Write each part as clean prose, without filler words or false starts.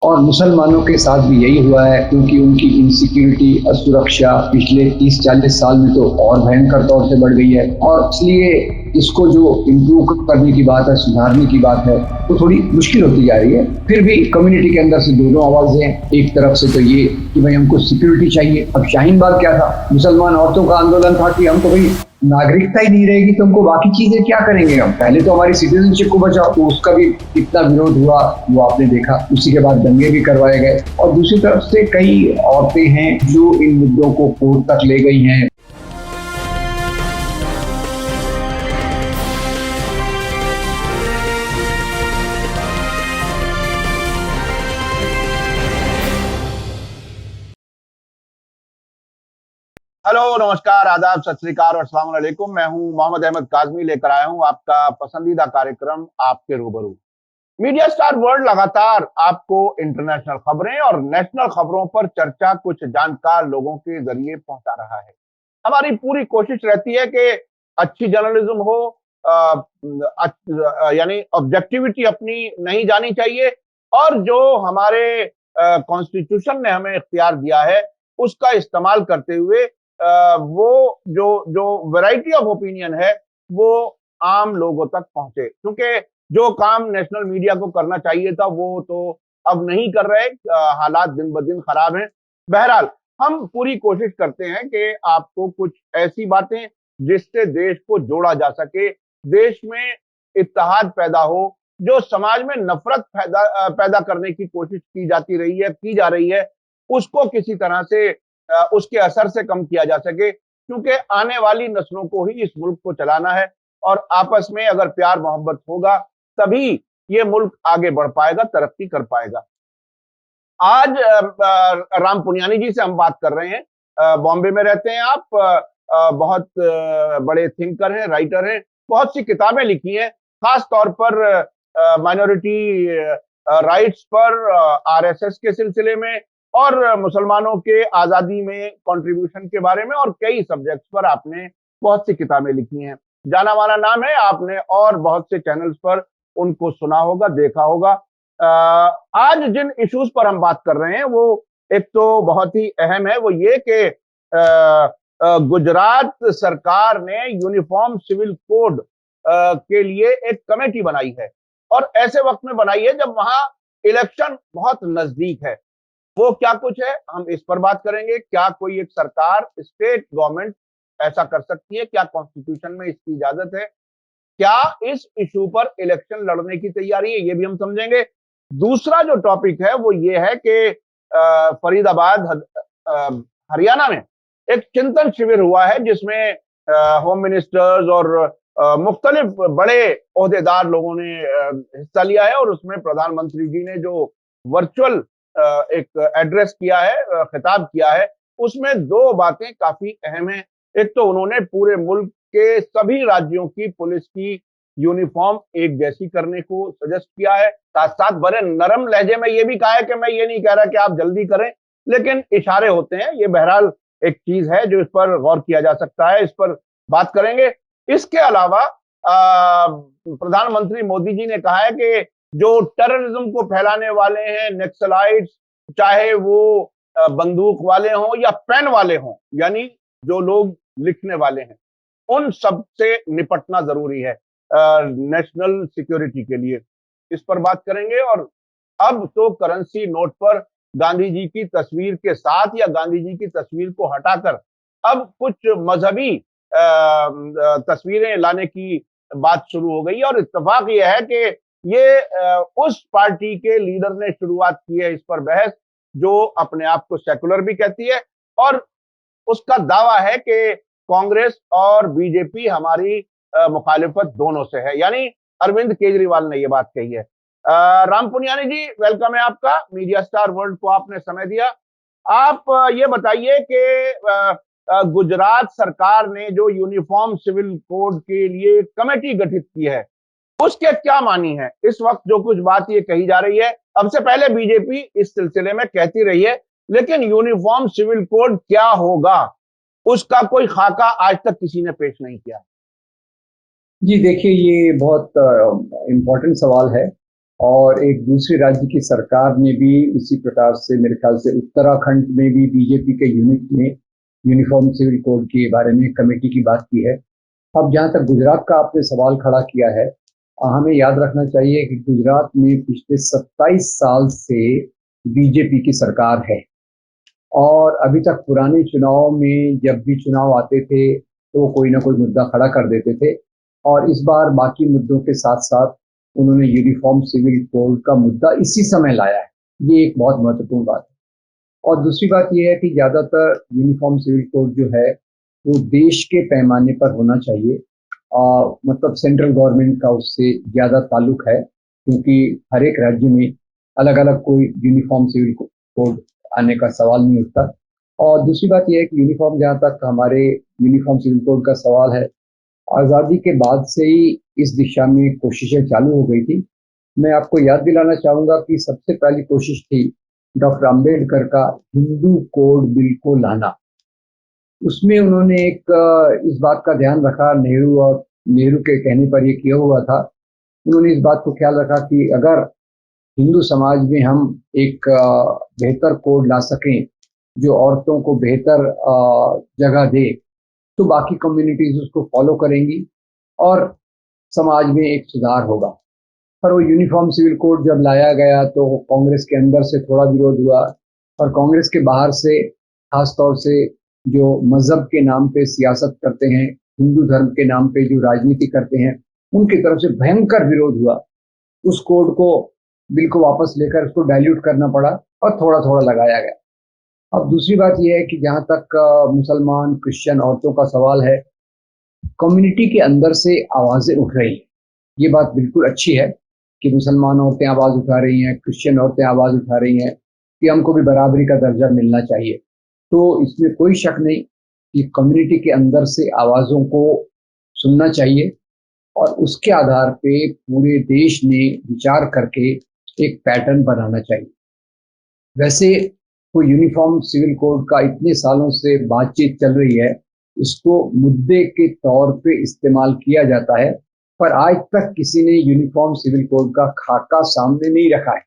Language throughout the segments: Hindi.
और मुसलमानों के साथ भी यही हुआ है, क्योंकि उनकी इनसिक्योरिटी, असुरक्षा पिछले 30-40 साल में तो और भयंकर तौर से बढ़ गई है। और इसलिए इसको जो इम्प्रूव करने की बात है, सुधारने की बात है, वो थोड़ी मुश्किल होती जा रही है। फिर भी कम्युनिटी के अंदर से दोनों आवाजें हैं। एक तरफ से तो ये कि भाई हमको सिक्योरिटी चाहिए। अब शाहीन बाग क्या था, मुसलमान औरतों का आंदोलन था कि हमको भाई नागरिकता ही नहीं रहेगी तो हमको बाकी चीजें क्या करेंगे हम, पहले तो हमारी सिटीजनशिप को बचाओ। तो उसका भी कितना विरोध हुआ वो आपने देखा। उसी के बाद दंगे भी करवाए गए। और दूसरी तरफ से कई औरतें हैं जो इन मुद्दों को कोर्ट तक ले गई हैं। हेलो, नमस्कार, आदाब, सत श्री अकाल और अस्सलाम वालेकुम। मैं हूं मोहम्मद अहमद काजमी, लेकर आया हूं आपका पसंदीदा कार्यक्रम आपके रूबरू। मीडिया स्टार वर्ल्ड लगातार आपको इंटरनेशनल खबरें और नेशनल खबरों पर चर्चा कुछ जानकार लोगों के जरिए पहुंचा रहा है। हमारी पूरी कोशिश रहती है कि अच्छी जर्नलिज्म हो, यानी ऑब्जेक्टिविटी अपनी नहीं जानी चाहिए, और जो हमारे कॉन्स्टिट्यूशन ने हमें इख्तियार दिया है उसका इस्तेमाल करते हुए वो जो जो वैरायटी ऑफ ओपिनियन है वो आम लोगों तक पहुंचे। क्योंकि जो काम नेशनल मीडिया को करना चाहिए था वो तो अब नहीं कर रहे। हालात दिन ब दिन खराब हैं। बहरहाल, हम पूरी कोशिश करते हैं कि आपको कुछ ऐसी बातें जिससे देश को जोड़ा जा सके, देश में इत्तेहाद पैदा हो, जो समाज में नफरत पैदा करने की कोशिश की जा रही है, उसको किसी तरह से उसके असर से कम किया जा सके। क्योंकि आने वाली नस्लों को ही इस मुल्क को चलाना है, और आपस में अगर प्यार मोहब्बत होगा तभी ये मुल्क आगे बढ़ पाएगा, तरक्की कर पाएगा। आज राम पुनियानी जी से हम बात कर रहे हैं। बॉम्बे में रहते हैं आप। बहुत बड़े थिंकर हैं, राइटर हैं, बहुत सी किताबें लिखी हैं, खास तौर पर माइनॉरिटी राइट्स पर, आरएसएस के सिलसिले में, और मुसलमानों के आजादी में कंट्रीब्यूशन के बारे में, और कई सब्जेक्ट्स पर आपने बहुत सी किताबें लिखी हैं। जाना माना नाम है, आपने और बहुत से चैनल्स पर उनको सुना होगा, देखा होगा। आज जिन इश्यूज पर हम बात कर रहे हैं वो एक तो बहुत ही अहम है, वो ये कि गुजरात सरकार ने यूनिफॉर्म सिविल कोड के लिए एक कमेटी बनाई है, और ऐसे वक्त में बनाई है जब वहां इलेक्शन बहुत नजदीक है। वो क्या कुछ है, हम इस पर बात करेंगे। क्या कोई एक सरकार, स्टेट गवर्नमेंट ऐसा कर सकती है? क्या कॉन्स्टिट्यूशन में इसकी इजाजत है? क्या इस इशू पर इलेक्शन लड़ने की तैयारी है? ये भी हम समझेंगे। दूसरा जो टॉपिक है वो ये है कि फरीदाबाद, हरियाणा में एक चिंतन शिविर हुआ है जिसमें होम मिनिस्टर्स और मुख्तलिफ बड़े ओहदेदार लोगों ने हिस्सा लिया है, और उसमें प्रधानमंत्री जी ने जो वर्चुअल एक एड्रेस किया है, खिताब किया है, उसमें दो बातें काफी अहम हैं। एक तो उन्होंने पूरे मुल्क के सभी राज्यों की पुलिस की यूनिफॉर्म एक जैसी करने को सजेस्ट किया है। साथ साथ बड़े नरम लहजे में ये भी कहा है कि मैं ये नहीं कह रहा कि आप जल्दी करें, लेकिन इशारे होते हैं। ये बहरहाल एक चीज है जो इस पर गौर किया जा सकता है, इस पर बात करेंगे। इसके अलावा प्रधानमंत्री मोदी जी ने कहा है कि जो टेररिज्म को फैलाने वाले हैं, नक्सलाइट्स, चाहे वो बंदूक वाले हों या पेन वाले हों, यानी जो लोग लिखने वाले हैं, उन सब से निपटना जरूरी है नेशनल सिक्योरिटी के लिए। इस पर बात करेंगे। और अब तो करेंसी नोट पर गांधी जी की तस्वीर के साथ या गांधी जी की तस्वीर को हटाकर अब कुछ मजहबी तस्वीरें लाने की बात शुरू हो गई, और इत्तेफाक यह है कि ये उस पार्टी के लीडर ने शुरुआत की है इस पर बहस, जो अपने आप को सेकुलर भी कहती है, और उसका दावा है कि कांग्रेस और बीजेपी हमारी मुखालिफत दोनों से है। यानी अरविंद केजरीवाल ने यह बात कही है। राम पुनियानी जी, वेलकम है आपका। मीडिया स्टार वर्ल्ड को आपने समय दिया। आप ये बताइए कि गुजरात सरकार ने जो यूनिफॉर्म सिविल कोड के लिए कमेटी गठित की है उसके क्या मानी है? इस वक्त जो कुछ बात ये कही जा रही है, अब से पहले बीजेपी इस सिलसिले में कहती रही है, लेकिन यूनिफॉर्म सिविल कोड क्या होगा उसका कोई खाका आज तक किसी ने पेश नहीं किया। जी देखिए, ये बहुत इम्पोर्टेंट सवाल है। और एक दूसरे राज्य की सरकार ने भी इसी प्रकार से, मेरे ख्याल से उत्तराखंड में भी बीजेपी के यूनिट ने यूनिफॉर्म सिविल कोड के बारे में कमेटी की बात की है। अब जहाँ तक गुजरात का आपने सवाल खड़ा किया है, हमें याद रखना चाहिए कि गुजरात में पिछले 27 साल से बीजेपी की सरकार है और अभी तक पुराने चुनाव में जब भी चुनाव आते थे तो कोई ना कोई मुद्दा खड़ा कर देते थे और इस बार बाकी मुद्दों के साथ साथ उन्होंने यूनिफॉर्म सिविल कोड का मुद्दा इसी समय लाया है। ये एक बहुत महत्वपूर्ण बात है। और दूसरी बात यह है कि ज़्यादातर यूनिफॉर्म सिविल कोड जो है वो देश के पैमाने पर होना चाहिए। मतलब सेंट्रल गवर्नमेंट का उससे ज़्यादा ताल्लुक है क्योंकि हर एक राज्य में अलग अलग कोई यूनिफॉर्म सिविल कोड आने का सवाल नहीं उठता। और दूसरी बात यह है कि यूनिफॉर्म, जहाँ तक हमारे यूनिफॉर्म सिविल कोड का सवाल है, आज़ादी के बाद से ही इस दिशा में कोशिशें चालू हो गई थी। मैं आपको याद दिलाना चाहूँगा कि सबसे पहली कोशिश थी डॉक्टर अंबेडकर का हिंदू कोड बिल को लाना। उसमें उन्होंने एक इस बात का ध्यान रखा, नेहरू के कहने पर ये किया हुआ था। उन्होंने इस बात को ख्याल रखा कि अगर हिंदू समाज में हम एक बेहतर कोड ला सकें जो औरतों को बेहतर जगह दे तो बाकी कम्युनिटीज उसको फॉलो करेंगी और समाज में एक सुधार होगा। पर वो यूनिफॉर्म सिविल कोड जब लाया गया तो कांग्रेस के अंदर से थोड़ा विरोध हुआ और कांग्रेस के बाहर से, खास तौर से जो मजहब के नाम पे सियासत करते हैं, हिंदू धर्म के नाम पे जो राजनीति करते हैं, उनकी तरफ से भयंकर विरोध हुआ। उस कोड को, बिल को वापस लेकर उसको डाइल्यूट करना पड़ा और थोड़ा थोड़ा लगाया गया। अब दूसरी बात यह है कि जहाँ तक मुसलमान क्रिश्चियन औरतों का सवाल है, कम्युनिटी के अंदर से आवाज़ें उठ रही हैं। ये बात बिल्कुल अच्छी है कि मुसलमान औरतें आवाज़ उठा रही हैं, क्रिश्चियन औरतें आवाज़ उठा रही हैं कि हमको भी बराबरी का दर्जा मिलना चाहिए। तो इसमें कोई शक नहीं कि कम्युनिटी के अंदर से आवाज़ों को सुनना चाहिए और उसके आधार पे पूरे देश ने विचार करके एक पैटर्न बनाना चाहिए। वैसे तो यूनिफॉर्म सिविल कोड का इतने सालों से बातचीत चल रही है, इसको मुद्दे के तौर पे इस्तेमाल किया जाता है, पर आज तक किसी ने यूनिफॉर्म सिविल कोड का खाका सामने नहीं रखा है।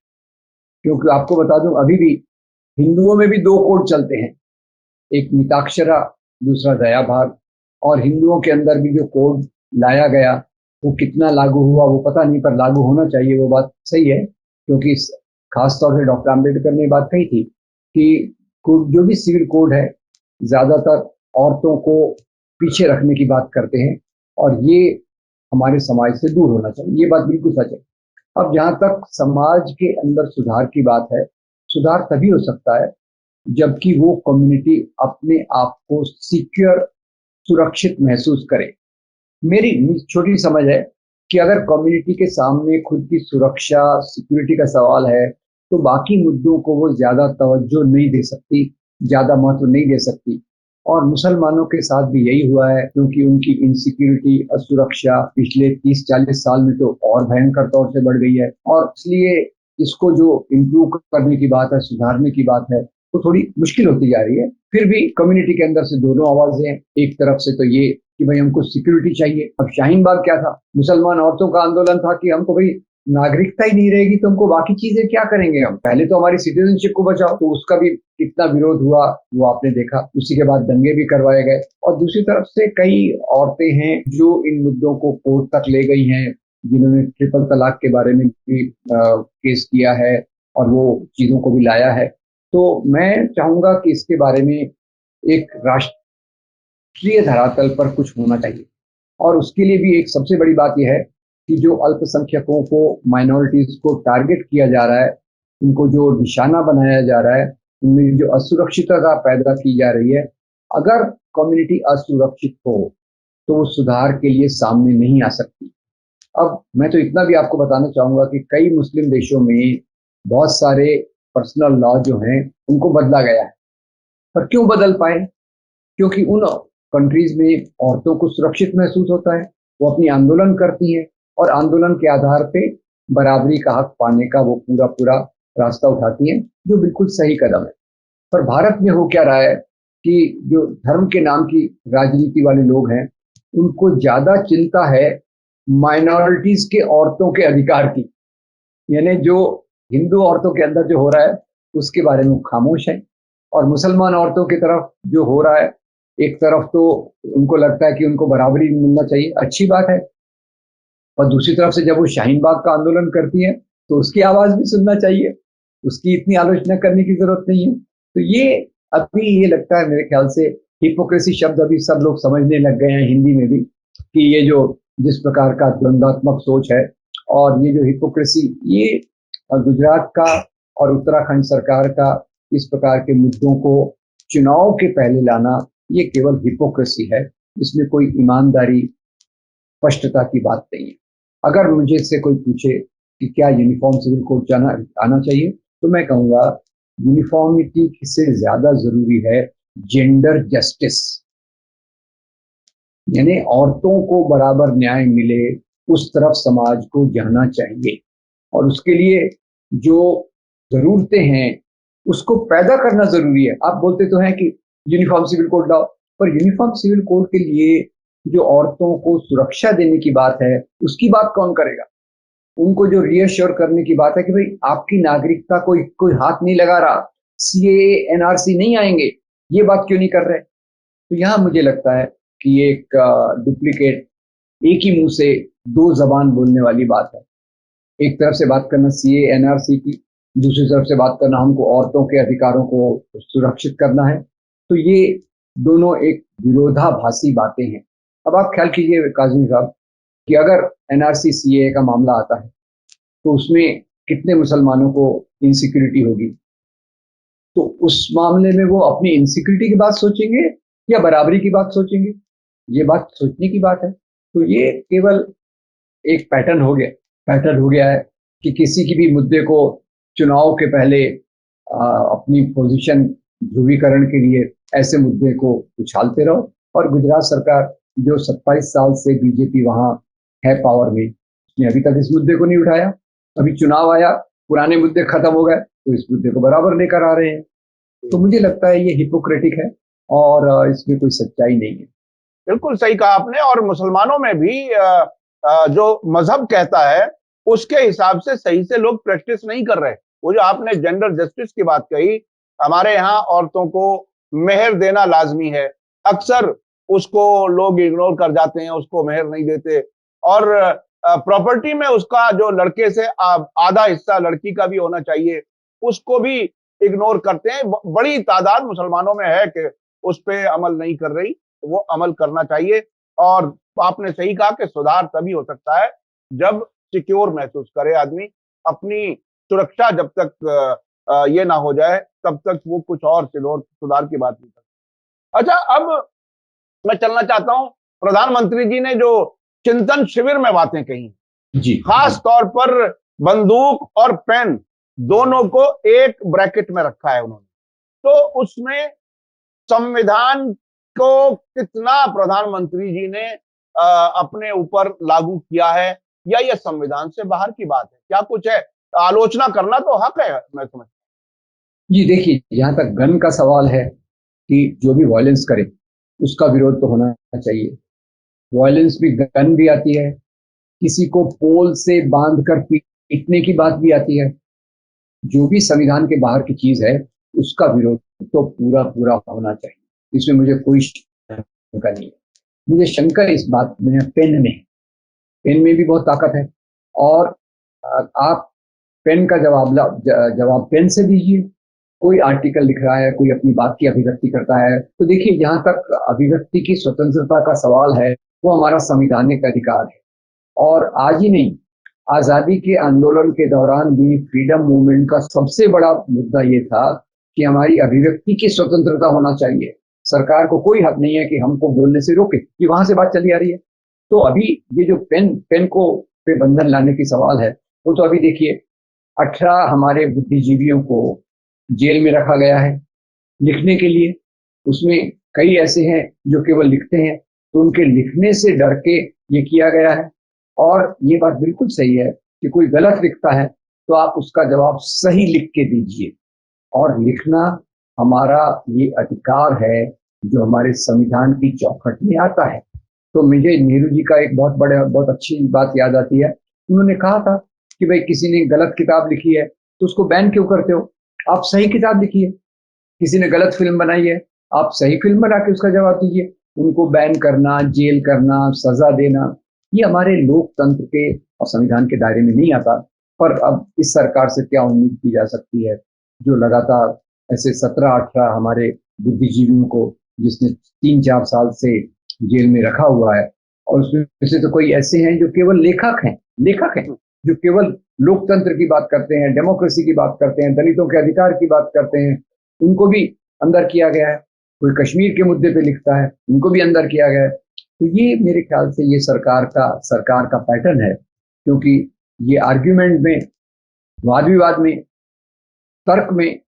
क्योंकि आपको बता दूं, अभी भी हिंदुओं में भी दो कोड चलते हैं, एक मिताक्षरा, दूसरा दया भाग। और हिंदुओं के अंदर भी जो कोड लाया गया वो कितना लागू हुआ वो पता नहीं, पर लागू होना चाहिए, वो बात सही है। क्योंकि खास तौर से डॉक्टर अम्बेडकर ने बात कही थी कि जो भी सिविल कोड है ज़्यादातर औरतों को पीछे रखने की बात करते हैं और ये हमारे समाज से दूर होना चाहिए। ये बात बिल्कुल सच है। अब जहाँ तक समाज के अंदर सुधार की बात है, सुधार तभी हो सकता है जबकि वो कम्युनिटी अपने आप को सिक्योर, सुरक्षित महसूस करे। मेरी छोटी समझ है कि अगर कम्युनिटी के सामने खुद की सुरक्षा, सिक्योरिटी का सवाल है तो बाकी मुद्दों को वो ज़्यादा तवज्जो नहीं दे सकती, ज़्यादा महत्व नहीं दे सकती। और मुसलमानों के साथ भी यही हुआ है क्योंकि उनकी इनसिक्योरिटी, असुरक्षा पिछले 30-40 साल में तो और भयंकर तौर से बढ़ गई है और इसलिए इसको जो इम्प्रूव करने की बात है, सुधारने की बात है, वो थोड़ी मुश्किल होती जा रही है। फिर भी कम्युनिटी के अंदर से दोनों आवाज़ें हैं। एक तरफ से तो ये कि भाई हमको सिक्योरिटी चाहिए। अब शाहीन बाग क्या था? मुसलमान औरतों का आंदोलन था कि हमको भाई नागरिकता ही नहीं रहेगी तो हमको बाकी चीजें क्या करेंगे हम, पहले तो हमारी सिटीजनशिप को बचाओ। तो उसका भी कितना विरोध हुआ वो आपने देखा। उसी के बाद दंगे भी करवाए गए। और दूसरी तरफ से कई औरतें हैं जो इन मुद्दों को कोर्ट तक ले गई हैं, जिन्होंने ट्रिपल तलाक के बारे में भी केस किया है और वो चीजों को भी लाया है। तो मैं चाहूंगा कि इसके बारे में एक राष्ट्रीय धरातल पर कुछ होना चाहिए और उसके लिए भी एक सबसे बड़ी बात यह है कि जो अल्पसंख्यकों को, माइनॉरिटीज को टारगेट किया जा रहा है, उनको जो निशाना बनाया जा रहा है, उनमें जो असुरक्षितता पैदा की जा रही है, अगर कम्युनिटी असुरक्षित हो तो वो सुधार के लिए सामने नहीं आ सकती। अब मैं तो इतना भी आपको बताना चाहूंगा कि कई मुस्लिम देशों में बहुत सारे पर्सनल लॉ जो हैं उनको बदला गया है। पर क्यों बदल पाए? क्योंकि उन कंट्रीज में औरतों को सुरक्षित महसूस होता है, वो अपनी आंदोलन करती हैं और आंदोलन के आधार पे बराबरी का हक पाने का वो पूरा पूरा रास्ता उठाती हैं, जो बिल्कुल सही कदम है। पर भारत में हो क्या रहा है कि जो धर्म के नाम की राजनीति वाले लोग हैं उनको ज्यादा चिंता है माइनॉरिटीज के, औरतों के अधिकार की। यानी जो हिंदू औरतों के अंदर जो हो रहा है उसके बारे में खामोश है, और मुसलमान औरतों की तरफ जो हो रहा है, एक तरफ तो उनको लगता है कि उनको बराबरी मिलना चाहिए, अच्छी बात है, और दूसरी तरफ से जब वो शाहीन बाग का आंदोलन करती है तो उसकी आवाज भी सुनना चाहिए, उसकी इतनी आलोचना करने की जरूरत नहीं है। तो ये अभी ये लगता है मेरे ख्याल से हिपोक्रेसी शब्द अभी सब लोग समझने लग गए हैं हिंदी में भी, कि ये जो जिस प्रकार का द्वंद्वात्मक सोच है और ये जो हिपोक्रेसी, ये गुजरात का और उत्तराखंड सरकार का इस प्रकार के मुद्दों को चुनाव के पहले लाना, ये केवल हिपोक्रेसी है, इसमें कोई ईमानदारी स्पष्टता की बात नहीं है। अगर मुझे से कोई पूछे कि क्या यूनिफॉर्म सिविल कोड जाना आना चाहिए, तो मैं कहूंगा यूनिफॉर्मिटी से ज्यादा जरूरी है जेंडर जस्टिस, यानी औरतों को बराबर न्याय मिले, उस तरफ समाज को जाना चाहिए, और उसके लिए जो जरूरतें हैं उसको पैदा करना जरूरी है। आप बोलते तो हैं कि यूनिफॉर्म सिविल कोड लाओ, पर यूनिफॉर्म सिविल कोड के लिए जो औरतों को सुरक्षा देने की बात है उसकी बात कौन करेगा? उनको जो रीअश्योर करने की बात है कि भाई आपकी नागरिकता कोई कोई हाथ नहीं लगा रहा, सीएए एनआरसी नहीं आएंगे, ये बात क्यों नहीं कर रहे? तो यहाँ मुझे लगता है कि एक डुप्लीकेट, एक ही मुंह से दो जबान बोलने वाली बात है। एक तरफ से बात करना सीए एनआरसी की, दूसरी तरफ से बात करना हमको औरतों के अधिकारों को सुरक्षित करना है। तो ये दोनों एक विरोधाभासी बातें हैं। अब आप ख्याल कीजिए काजमी साहब कि अगर एनआरसी सीए का मामला आता है तो उसमें कितने मुसलमानों को इनसिक्योरिटी होगी, तो उस मामले में वो अपनी इनसिक्योरिटी की बात सोचेंगे या बराबरी की बात सोचेंगे? ये बात सोचने की बात है। तो ये केवल एक पैटर्न हो गया है कि किसी की भी मुद्दे को चुनाव के पहले अपनी पोजीशन ध्रुवीकरण के लिए ऐसे मुद्दे को उछालते रहो। और गुजरात सरकार जो 27 साल से बीजेपी वहां है पावर में, उसने अभी तक इस मुद्दे को नहीं उठाया। अभी चुनाव आया, पुराने मुद्दे खत्म हो गए तो इस मुद्दे को बराबर लेकर आ रहे हैं। तो मुझे लगता है ये हिपोक्रेटिक है और इसमें कोई सच्चाई नहीं है। बिल्कुल सही कहा आपने। और मुसलमानों में भी जो मजहब कहता है उसके हिसाब से सही से लोग प्रैक्टिस नहीं कर रहे। वो जो आपने जेंडर जस्टिस की बात कही, हमारे यहाँ औरतों को मेहर देना लाजमी है, अक्सर उसको लोग इग्नोर कर जाते हैं, उसको मेहर नहीं देते। और प्रॉपर्टी में उसका जो लड़के से आधा हिस्सा लड़की का भी होना चाहिए, उसको भी इग्नोर करते हैं। बड़ी तादाद मुसलमानों में है कि उस पर अमल नहीं कर रही, वो अमल करना चाहिए। और आपने सही कहा कि सुधार तभी हो सकता है जब सिक्योर महसूस करे आदमी। अपनी सुरक्षा जब तक ये ना हो जाए तब तक वो कुछ और सुधार की बात नहीं करता। अच्छा, अब मैं चलना चाहता हूं, प्रधानमंत्री जी ने जो चिंतन शिविर में बातें कही, जी, खास तौर पर बंदूक और पेन दोनों को एक ब्रैकेट में रखा है उन्होंने, तो उसमें संविधान को कितना प्रधानमंत्री जी ने अपने ऊपर लागू किया है, या यह संविधान से बाहर की बात है? क्या कुछ है? आलोचना करना तो हक है, मैं समझता हूं। जी, देखिए, जहां तक गन का सवाल है कि जो भी वायलेंस करे उसका विरोध तो होना चाहिए। वायलेंस भी, गन भी आती है, किसी को पोल से बांध कर पीटने की बात भी आती है। जो भी संविधान के बाहर की चीज है उसका विरोध तो पूरा पूरा होना चाहिए, इसमें मुझे कोई शंका नहीं है। मुझे शंका इस बात में है, पेन में। पेन में भी बहुत ताकत है, और आप पेन का जवाब पेन से दीजिए। कोई आर्टिकल लिख रहा है, कोई अपनी बात की अभिव्यक्ति करता है, तो देखिए, जहां तक अभिव्यक्ति की स्वतंत्रता का सवाल है वो हमारा संवैधानिक अधिकार है। और आज ही नहीं, आजादी के आंदोलन के दौरान भी फ्रीडम मूवमेंट का सबसे बड़ा मुद्दा ये था कि हमारी अभिव्यक्ति की स्वतंत्रता होना चाहिए। सरकार को कोई हक नहीं है कि हमको बोलने से रोके, कि वहां से बात चली आ रही है। तो अभी ये जो पेन को पे बंधन लाने की सवाल है, वो तो अभी देखिए, 18 हमारे बुद्धिजीवियों को जेल में रखा गया है लिखने के लिए। उसमें कई ऐसे हैं जो केवल लिखते हैं, तो उनके लिखने से डर के ये किया गया है। और ये बात बिल्कुल सही है कि कोई गलत लिखता है तो आप उसका जवाब सही लिख के दीजिए, और लिखना हमारा ये अधिकार है जो हमारे संविधान की चौखट में आता है। तो मुझे नेहरू जी का एक बहुत अच्छी बात याद आती है। उन्होंने कहा था कि भाई किसी ने गलत किताब लिखी है तो उसको बैन क्यों करते हो? आप सही किताब लिखिए। किसी ने गलत फिल्म बनाई है, आप सही फिल्म बना के उसका जवाब दीजिए। उनको बैन करना, जेल करना, सजा देना, ये हमारे लोकतंत्र के और संविधान के दायरे में नहीं आता। पर अब इस सरकार से क्या उम्मीद की जा सकती है, जो लगातार ऐसे 17-18 हमारे बुद्धिजीवियों को जिसने 3-4 साल से जेल में रखा हुआ है, और उसमें से तो कोई ऐसे हैं जो केवल लेखक हैं, जो केवल लोकतंत्र की बात करते हैं, डेमोक्रेसी की बात करते हैं, दलितों के अधिकार की बात करते हैं, उनको भी अंदर किया गया है। कोई कश्मीर के मुद्दे पे लिखता है, उनको भी अंदर किया गया है। तो ये मेरे ख्याल से ये सरकार का पैटर्न है, क्योंकि ये आर्ग्यूमेंट में, वाद विवाद में, तर्क में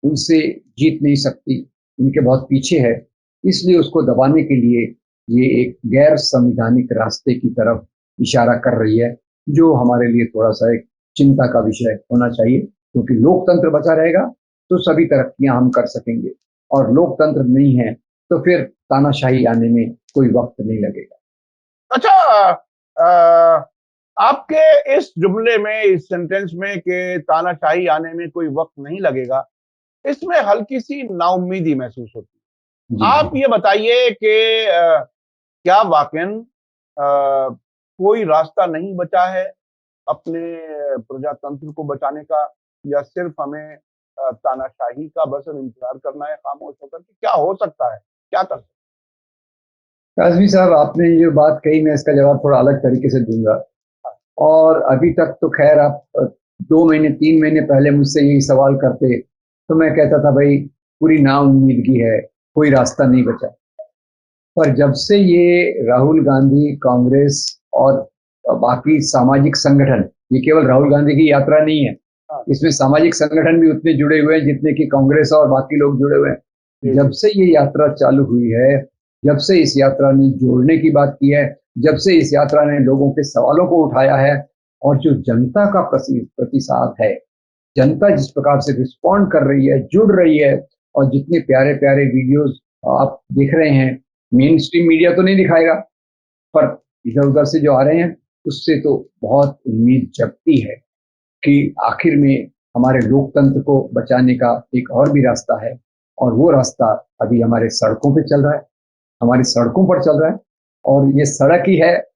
उनसे जीत नहीं सकती, उनके बहुत पीछे है। इसलिए उसको दबाने के लिए ये एक गैर संवैधानिक रास्ते की तरफ इशारा कर रही है, जो हमारे लिए थोड़ा सा एक चिंता का विषय होना चाहिए। क्योंकि लोकतंत्र बचा रहेगा तो सभी तरक्कियां हम कर सकेंगे, और लोकतंत्र नहीं है तो फिर तानाशाही आने में कोई वक्त नहीं लगेगा। अच्छा, अ, आपके इस जुमले में, इस सेंटेंस में कि तानाशाही आने में कोई वक्त नहीं लगेगा, इसमें हल्की सी नाउम्मीदी महसूस होती जी, है। जी। आप ये बताइए कि क्या वाकई कोई रास्ता नहीं बचा है अपने प्रजातंत्र को बचाने का, या सिर्फ हमें तानाशाही का बस अब इंतजार करना है खामोश होकर के? क्या हो सकता है, क्या कर सकते काज़मी साहब, आपने ये बात कही, मैं इसका जवाब थोड़ा अलग तरीके से दूँगा। और अभी तक तो ख़ैर आप 2 महीने 3 महीने पहले मुझसे यही सवाल करते, तो मैं कहता था भई पूरी नाउम्मीदगी है, कोई रास्ता नहीं बचा। पर जब से ये राहुल गांधी, कांग्रेस और बाकी सामाजिक संगठन, ये केवल राहुल गांधी की यात्रा नहीं है, हाँ, इसमें सामाजिक संगठन भी उतने जुड़े हुए हैं जितने कि कांग्रेस और बाकी लोग जुड़े हुए हैं। जी, जब से ये यात्रा चालू हुई है, जब से इस यात्रा ने जोड़ने की बात की है, जब से इस यात्रा ने लोगों के सवालों को उठाया है, और जो जनता का प्रतिसाद है, जनता जिस प्रकार से रिस्पॉन्ड कर रही है, जुड़ रही है, और जितने प्यारे प्यारे वीडियोस आप देख रहे हैं, मेन स्ट्रीम मीडिया तो नहीं दिखाएगा, पर इधर उधर से जो आ रहे हैं, उससे तो बहुत उम्मीद जगती है कि आखिर में हमारे लोकतंत्र को बचाने का एक और भी रास्ता है। और वो रास्ता अभी हमारे सड़कों पे चल रहा है, हमारी सड़कों पर चल रहा है, और ये सड़क ही है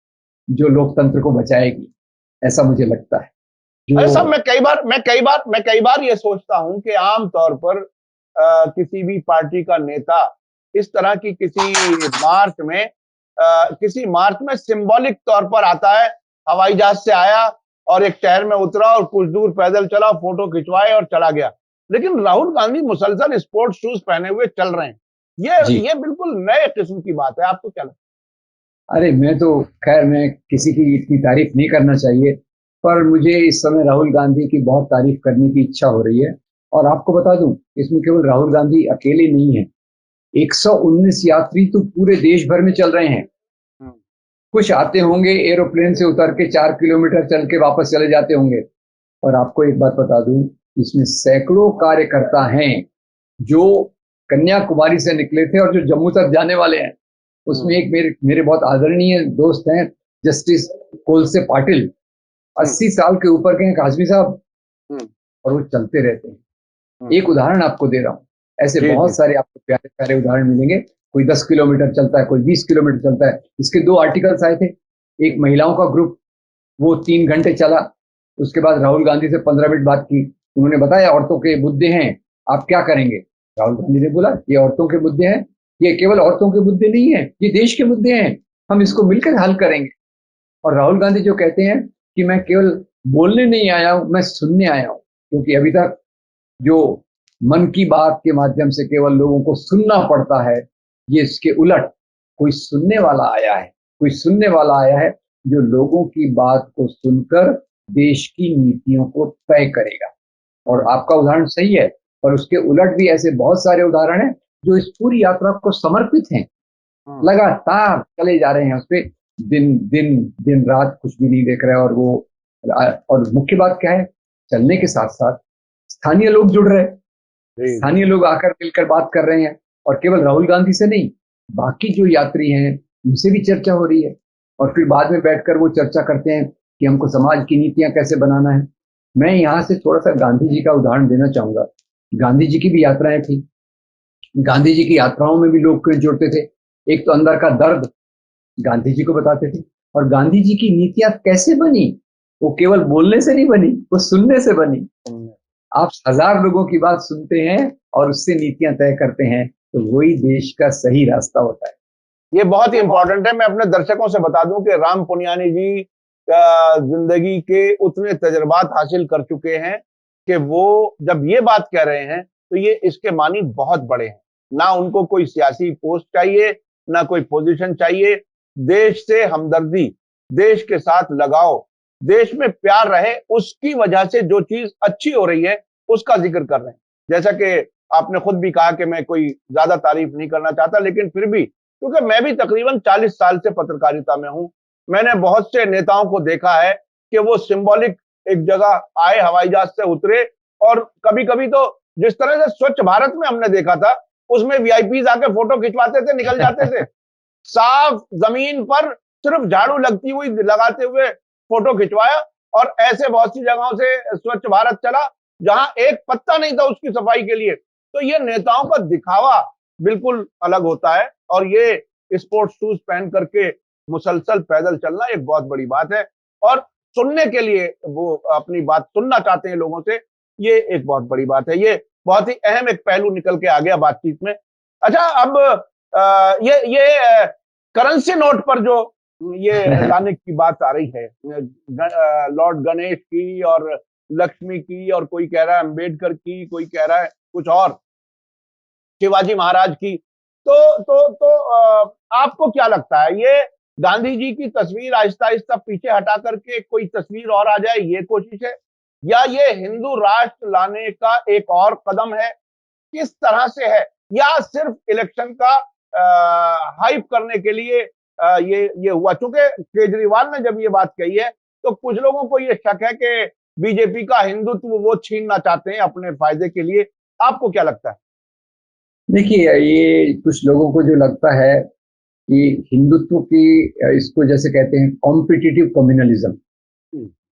जो लोकतंत्र को बचाएगी, ऐसा मुझे लगता है। अरे जो साहब, मैं कई बार ये सोचता हूं कि आम तौर पर किसी भी पार्टी का नेता इस तरह की किसी मार्च में सिंबॉलिक तौर पर आता है, हवाई जहाज से आया और एक शहर में उतरा और कुछ दूर पैदल चला, फोटो खिंचवाए और चला गया। लेकिन राहुल गांधी मुसलसल स्पोर्ट्स शूज पहने हुए चल रहे हैं। जी, ये बिल्कुल नए किस्म की बात है। आपको क्या लगता अरे मैं तो, खैर मैं किसी की इतनी तारीफ नहीं करना चाहिए, पर मुझे इस समय राहुल गांधी की बहुत तारीफ करने की इच्छा हो रही है। और आपको बता दूं, इसमें केवल राहुल गांधी अकेले नहीं है, 119 यात्री तो पूरे देश भर में चल रहे हैं। है? कुछ आते होंगे एरोप्लेन से उतर के 4 किलोमीटर चल के वापस चले जाते होंगे। और आपको एक बात बता दूं, इसमें सैकड़ों कार्यकर्ता हैं जो कन्याकुमारी से निकले थे और जो जम्मू तक जाने वाले हैं। उसमें एक मेरे मेरे बहुत आदरणीय दोस्त हैं, जस्टिस कोलसे पाटिल, 80 साल के ऊपर के हैं काजमी साहब, हम्म, और वो चलते रहते हैं। हम्म, एक उदाहरण आपको दे रहा हूँ, ऐसे जी, जी, बहुत सारे आपको प्यारे प्यारे उदाहरण मिलेंगे। कोई 10 किलोमीटर चलता है, कोई 20 किलोमीटर चलता है। इसके 2 आर्टिकल्स आए थे। एक महिलाओं का ग्रुप, वो 3 घंटे चला, उसके बाद राहुल गांधी से 15 मिनट बात की। उन्होंने बताया औरतों के मुद्दे हैं, आप क्या करेंगे? राहुल गांधी ने बोला ये औरतों के मुद्दे हैं, ये केवल औरतों के मुद्दे नहीं है, ये देश के मुद्दे हैं, हम इसको मिलकर हल करेंगे। और राहुल गांधी जो कहते हैं कि मैं केवल बोलने नहीं आया हूं, मैं सुनने आया हूं, क्योंकि अभी तक जो मन की बात के माध्यम से केवल लोगों को सुनना पड़ता है, ये इसके उलट कोई सुनने वाला आया है जो लोगों की बात को सुनकर देश की नीतियों को तय करेगा। और आपका उदाहरण सही है, पर उसके उलट भी ऐसे बहुत सारे उदाहरण हैं जो इस पूरी यात्रा को समर्पित हैं, हम्म, लगातार चले जा रहे हैं उस पे, दिन दिन दिन रात कुछ भी नहीं देख रहे। और वो, और मुख्य बात क्या है, चलने के साथ साथ स्थानीय लोग जुड़ रहे हैं, जी, जी। स्थानीय लोग आकर मिलकर बात कर रहे हैं। और केवल राहुल गांधी से नहीं, बाकी जो यात्री हैं उनसे भी चर्चा हो रही है। और फिर बाद में बैठकर वो चर्चा करते हैं कि हमको समाज की नीतियां कैसे बनाना है, मैं यहाँ से थोड़ा सा गांधी जी का उदाहरण देना चाहूंगा। गांधी जी की भी यात्राएं थी। गांधी जी की यात्राओं में भी लोग क्यों जुड़ते थे? एक तो अंदर का दर्द गांधी जी को बताते थे। और गांधी जी की नीतियां कैसे बनी? वो केवल बोलने से नहीं बनी, वो सुनने से बनी। आप 1000 लोगों की बात सुनते हैं और उससे नीतियां तय करते हैं, तो वही देश का सही रास्ता होता है। ये बहुत ही इंपॉर्टेंट है। मैं अपने दर्शकों से बता दूं कि राम पुनियानी जी जिंदगी के उतने तजुर्बात हासिल कर चुके हैं कि वो जब ये बात कह रहे हैं तो ये इसके मानी बहुत बड़े हैं। ना उनको कोई सियासी पोस्ट चाहिए, ना कोई पोजीशन चाहिए। देश से हमदर्दी, देश के साथ लगाव, देश में प्यार रहे, उसकी वजह से जो चीज अच्छी हो रही है उसका जिक्र कर रहे हैं। जैसा कि आपने खुद भी कहा कि मैं कोई ज्यादा तारीफ नहीं करना चाहता, लेकिन फिर भी क्योंकि मैं भी तकरीबन 40 साल से पत्रकारिता में हूं, मैंने बहुत से नेताओं को देखा है कि वो सिंबॉलिक एक जगह आए, हवाई जहाज से उतरे, और कभी कभी तो जिस तरह से स्वच्छ भारत में हमने देखा था, उसमें वीआईपी आके फोटो खिंचवाते थे, निकल जाते थे। साफ जमीन पर सिर्फ झाड़ू लगती हुई लगाते हुए फोटो खिंचवाया। और ऐसे बहुत सी जगहों से स्वच्छ भारत चला जहां एक पत्ता नहीं था उसकी सफाई के लिए। तो ये नेताओं का दिखावा बिल्कुल अलग होता है, और ये स्पोर्ट्स शूज पहन करके मुसलसल पैदल चलना एक बहुत बड़ी बात है। और सुनने के लिए वो अपनी बात सुनना चाहते हैं लोगों से, ये एक बहुत बड़ी बात है। ये बहुत ही अहम एक पहलू निकल के आ गया बातचीत में। अच्छा, अब ये करेंसी नोट पर जो ये लाने की बात आ रही है, लॉर्ड गणेश की और लक्ष्मी की, और कोई कह रहा है अंबेडकर की, कोई कह रहा है कुछ और, शिवाजी महाराज की। आपको क्या लगता है, ये गांधी जी की तस्वीर आहिस्ता आहिस्ता पीछे हटा करके कोई तस्वीर और आ जाए, ये कोशिश है, या ये हिंदू राष्ट्र लाने का एक और कदम है? किस तरह से है, या सिर्फ इलेक्शन का हाइप करने के लिए ये हुआ? चूंकि केजरीवाल ने जब ये बात कही है तो कुछ लोगों को ये शक है कि बीजेपी का हिंदुत्व वो छीनना चाहते हैं अपने फायदे के लिए। आपको क्या लगता है? देखिए, ये कुछ लोगों को जो लगता है कि हिंदुत्व की इसको जैसे कहते हैं कॉम्पिटिटिव कम्युनलिज्म,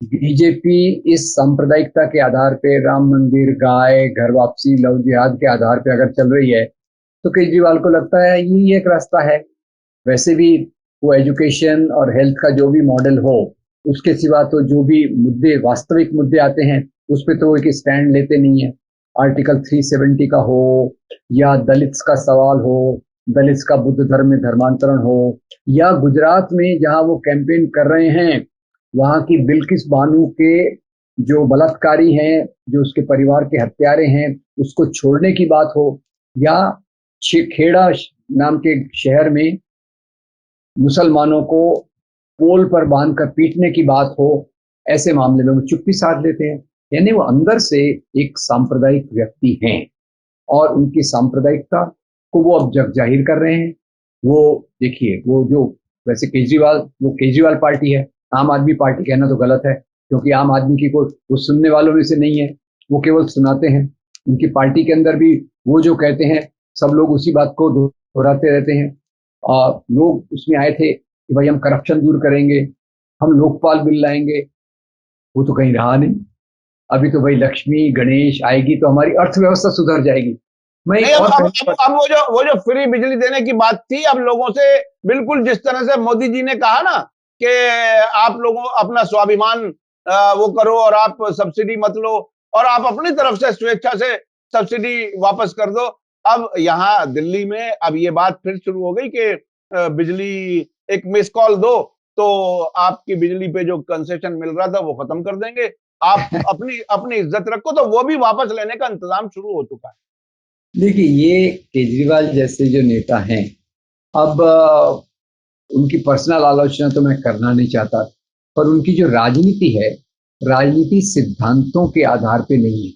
बीजेपी इस सांप्रदायिकता के आधार पे राम मंदिर, गाय, घर वापसी, लव जिहाद के आधार पे अगर चल रही है, तो केजरीवाल को लगता है ये एक रास्ता है। वैसे भी वो एजुकेशन और हेल्थ का जो भी मॉडल हो, उसके सिवा तो जो भी मुद्दे, वास्तविक मुद्दे आते हैं, उस पर तो वो एक स्टैंड लेते नहीं है। आर्टिकल 370 का हो, या दलित्स का सवाल हो, दलित्स का बुद्ध धर्म में धर्मांतरण हो, या गुजरात में जहां वो कैंपेन कर रहे हैं, वहां की बिल्किस बानो के जो बलात्कारी हैं, जो उसके परिवार के हत्यारे हैं, उसको छोड़ने की बात हो, या खेड़ा नाम के शहर में मुसलमानों को पोल पर बांधकर पीटने की बात हो, ऐसे मामले में वो चुप्पी साध लेते हैं। यानी वो अंदर से एक सांप्रदायिक व्यक्ति हैं, और उनकी सांप्रदायिकता को वो अब जग जाहिर कर रहे हैं। वो देखिए, वो जो वैसे केजरीवाल, वो केजरीवाल पार्टी है, आम आदमी पार्टी कहना तो गलत है, क्योंकि आम आदमी की कोई वो सुनने वालों में से नहीं है, वो केवल सुनाते हैं। उनकी पार्टी के अंदर भी वो जो कहते हैं, सब लोग उसी बात को दोहराते रहते हैं। और लोग उसमें आए थे कि भाई हम करप्शन दूर करेंगे, हम लोकपाल बिल लाएंगे, वो तो कहीं रहा नहीं। अभी तो भाई लक्ष्मी गणेश आएगी तो हमारी अर्थव्यवस्था सुधर जाएगी। मैं नहीं, एक और अब वो जो फ्री बिजली देने की बात थी, अब लोगों से बिल्कुल जिस तरह से मोदी जी ने कहा ना कि आप लोगों अपना स्वाभिमान वो करो और आप सब्सिडी मत लो, और आप अपनी तरफ से स्वेच्छा से सब्सिडी वापस कर दो। अब यहाँ दिल्ली में अब ये बात फिर शुरू हो गई कि बिजली एक मिस कॉल दो तो आपकी बिजली पे जो कंसेशन मिल रहा था वो खत्म कर देंगे। आप अपनी अपनी इज्जत रखो, तो वो भी वापस लेने का इंतजाम शुरू हो चुका है। देखिए, ये केजरीवाल जैसे जो नेता हैं, अब उनकी पर्सनल आलोचना तो मैं करना नहीं चाहता, पर उनकी जो राजनीति है, राजनीति सिद्धांतों के आधार पे नहीं है।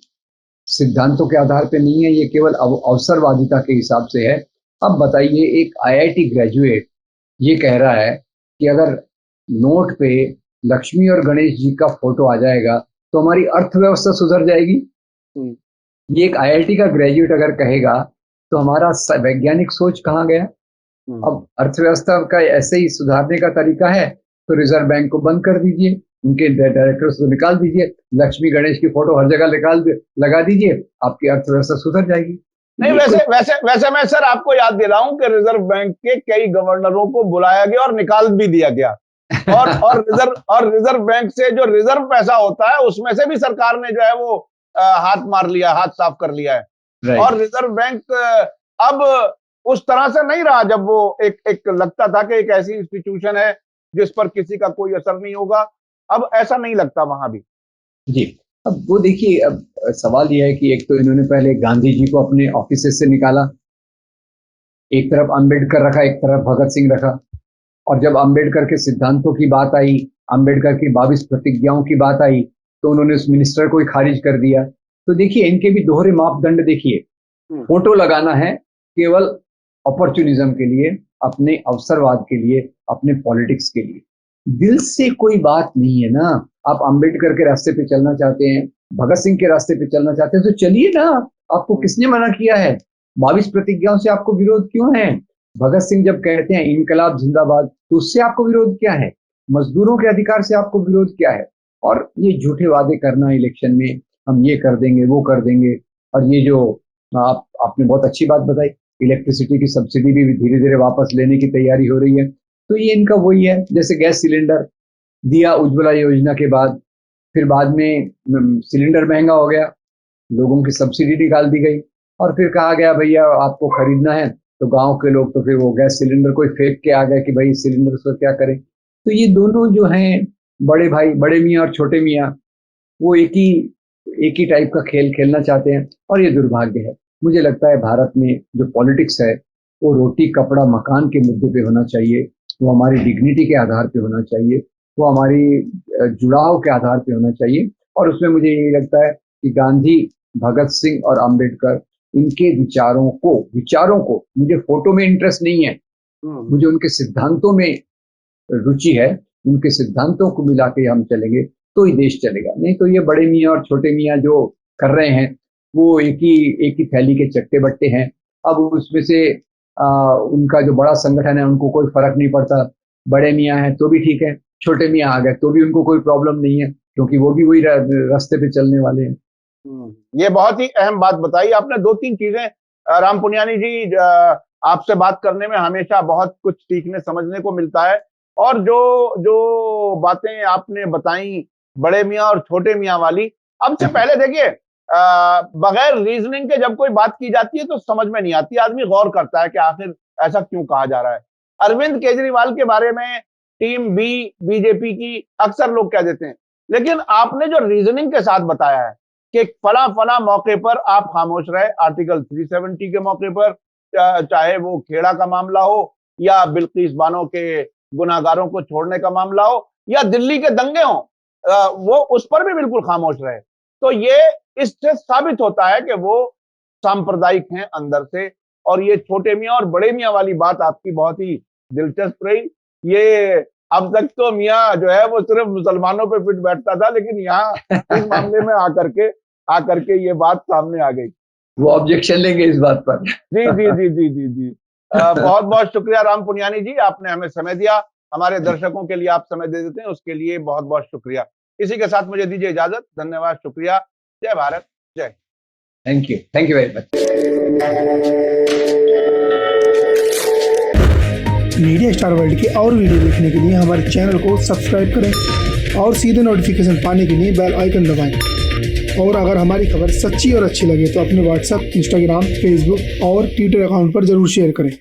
सिद्धांतों के आधार पे नहीं है, ये केवल अवसरवादिता के हिसाब से है। अब बताइए, एक आईआईटी ग्रेजुएट ये कह रहा है कि अगर नोट पे लक्ष्मी और गणेश जी का फोटो आ जाएगा तो हमारी अर्थव्यवस्था सुधर जाएगी। ये एक आईआईटी का ग्रेजुएट अगर कहेगा, तो हमारा वैज्ञानिक सोच कहाँ गया? अब अर्थव्यवस्था का ऐसे ही सुधारने का तरीका है तो रिजर्व बैंक को बंद कर दीजिए, उनके डायरेक्टर्स को निकाल दीजिए, लक्ष्मी गणेश की फोटो हर जगह लगा दीजिए, आपकी अर्थव्यवस्था सुधर जाएगी। नहीं, वैसे मैं सर आपको याद दे रहा हूं कि रिजर्व बैंक के कई गवर्नरों को बुलाया गया और निकाल भी दिया गया, और रिजर्व बैंक से जो रिजर्व पैसा होता है उसमें से भी सरकार ने जो है वो हाथ मार लिया, हाथ साफ कर लिया है। और रिजर्व बैंक अब उस तरह से नहीं रहा जब वो एक लगता था कि एक ऐसी इंस्टीट्यूशन है जिस पर किसी का कोई असर नहीं होगा। अब ऐसा नहीं लगता वहां भी। जी, अब वो देखिए, अब सवाल यह है कि एक तो इन्होंने पहले गांधी जी को अपने ऑफिस से निकाला, एक तरफ अंबेडकर रखा, एक तरफ भगत सिंह रखा, और जब अंबेडकर के सिद्धांतों की बात आई, अंबेडकर की 22 प्रतिज्ञाओं की बात आई, तो उन्होंने उस मिनिस्टर को ही खारिज कर दिया। तो देखिए, इनके भी दोहरे मापदंड देखिए, फोटो लगाना है केवल अपॉर्चुनिज्म के लिए, अपने अवसरवाद के लिए, अपने पॉलिटिक्स के लिए, दिल से कोई बात नहीं है ना। आप अंबेडकर के रास्ते पे चलना चाहते हैं, भगत सिंह के रास्ते पे चलना चाहते हैं, तो चलिए ना, आपको किसने मना किया है? 22 प्रतिज्ञाओं से आपको विरोध क्यों है? भगत सिंह जब कहते हैं इनकलाब जिंदाबाद, तो उससे आपको विरोध क्या है? मजदूरों के अधिकार से आपको विरोध क्या है? और ये झूठे वादे करना इलेक्शन में, हम ये कर देंगे, वो कर देंगे, और ये जो आपने बहुत अच्छी बात बताई, इलेक्ट्रिसिटी की सब्सिडी भी धीरे धीरे वापस लेने की तैयारी हो रही है। तो ये इनका वही है, जैसे गैस सिलेंडर दिया उज्ज्वला योजना के बाद, फिर बाद में सिलेंडर महंगा हो गया, लोगों की सब्सिडी निकाल दी गई, और फिर कहा गया भैया आपको खरीदना है, तो गांव के लोग तो फिर वो गैस सिलेंडर को फेंक के आ गए कि भाई सिलेंडर को क्या करें। तो ये दोनों जो हैं बड़े भाई, बड़े मियाँ और छोटे मियाँ, वो एक ही टाइप का खेल खेलना चाहते हैं, और ये दुर्भाग्य है। मुझे लगता है भारत में जो पॉलिटिक्स है वो रोटी कपड़ा मकान के मुद्दे पे होना चाहिए, वो हमारी डिग्निटी के आधार पे होना चाहिए, वो हमारी जुड़ाव के आधार पे होना चाहिए। और उसमें मुझे यही लगता है कि गांधी, भगत सिंह और अंबेडकर, इनके विचारों को मुझे फोटो में इंटरेस्ट नहीं है, मुझे उनके सिद्धांतों में रुचि है। उनके सिद्धांतों को मिला के हम चलेंगे तो ही देश चलेगा, नहीं तो ये बड़े मियाँ और छोटे मियाँ जो कर रहे हैं वो एक ही थैली के चट्टे बट्टे हैं। अब उसमें से उनका जो बड़ा संगठन है उनको कोई फर्क नहीं पड़ता, बड़े मियाँ हैं तो भी ठीक है, छोटे मियाँ आ गए तो भी उनको कोई प्रॉब्लम नहीं है, क्योंकि वो भी वही रास्ते पे चलने वाले हैं। ये बहुत ही अहम बात बताई आपने। 2-3 चीजें राम पुनियानी जी, आपसे बात करने में हमेशा बहुत कुछ सीखने समझने को मिलता है, और जो बातें आपने बताई बड़े मियाँ और छोटे मियाँ वाली, अब से पहले देखिए, बगैर रीजनिंग के जब कोई बात की जाती है तो समझ में नहीं आती, आदमी गौर करता है कि आखिर ऐसा क्यों कहा जा रहा है। अरविंद केजरीवाल के बारे में टीम बी बीजेपी की अक्सर लोग कह देते हैं, लेकिन आपने जो रीजनिंग के साथ बताया है कि फला मौके पर आप खामोश रहे, आर्टिकल 370 के मौके पर, चाहे वो खेड़ा का मामला हो या बिल्किस बानो के गुनाहगारों को छोड़ने का मामला हो या दिल्ली के दंगे हो, वो उस पर भी बिल्कुल खामोश रहे। तो ये इससे साबित होता है कि वो सांप्रदायिक हैं अंदर से। और ये छोटे मियाँ और बड़े मियाँ वाली बात आपकी बहुत ही दिलचस्प रही। ये अब तक तो मियाँ जो है वो सिर्फ मुसलमानों पे फिट बैठता था, लेकिन यहाँ इस मामले में आकर के ये बात सामने आ गई। वो ऑब्जेक्शन लेंगे इस बात पर। जी। बहुत बहुत शुक्रिया राम पुनियानी जी, आपने हमें समय दिया, हमारे दर्शकों के लिए आप समय दे देते हैं, उसके लिए बहुत बहुत शुक्रिया। इसी के साथ मुझे दीजिए इजाजत। धन्यवाद, शुक्रिया। जय भारत, जय। Thank you very much. Media star world के और वीडियो देखने के लिए हमारे चैनल को सब्सक्राइब करें और सीधे नोटिफिकेशन पाने के लिए बेल आइकन दबाएं। और अगर हमारी खबर सच्ची और अच्छी लगे तो अपने व्हाट्सएप, इंस्टाग्राम, फेसबुक और ट्विटर अकाउंट पर जरूर शेयर करें।